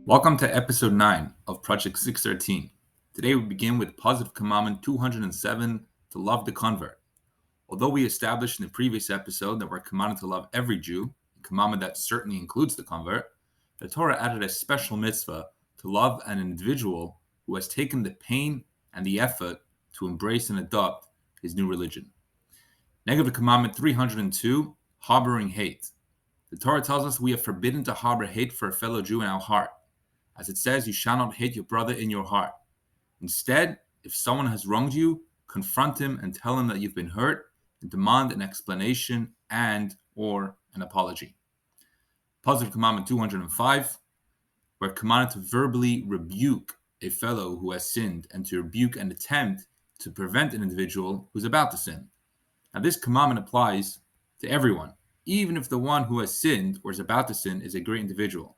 Welcome to episode 9 of Project 613. Today we begin with positive commandment 207 to love the convert. Although we established in the previous episode that we're commanded to love every Jew, a commandment that certainly includes the convert, the Torah added a special mitzvah to love an individual who has taken the pain and the effort to embrace and adopt his new religion. Negative commandment 302, harboring hate. The Torah tells us we are forbidden to harbor hate for a fellow Jew in our heart. As it says, you shall not hate your brother in your heart. Instead, if someone has wronged you, confront him and tell him that you've been hurt and demand an explanation and/or an apology. Positive commandment 205, we're commanded to verbally rebuke a fellow who has sinned and to rebuke an attempt to prevent an individual who's about to sin. Now, this commandment applies to everyone, even if the one who has sinned or is about to sin is a great individual.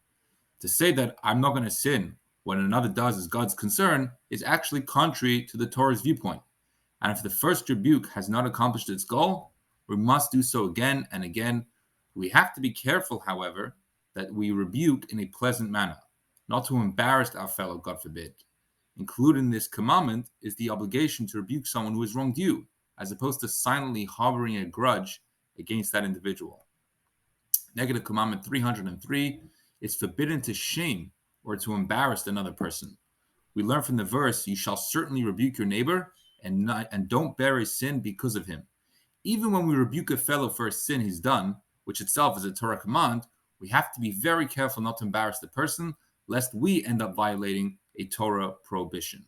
To say that I'm not going to sin when another does as God's concern is actually contrary to the Torah's viewpoint. And if the first rebuke has not accomplished its goal, we must do so again and again. We have to be careful, however, that we rebuke in a pleasant manner, not to embarrass our fellow, God forbid. Included in this commandment is the obligation to rebuke someone who has wronged you, as opposed to silently harboring a grudge against that individual. Negative commandment 303, it's forbidden to shame or to embarrass another person. We learn from the verse, you shall certainly rebuke your neighbor and don't bear his sin because of him. Even when we rebuke a fellow for a sin he's done, which itself is a Torah command, we have to be very careful not to embarrass the person, lest we end up violating a Torah prohibition.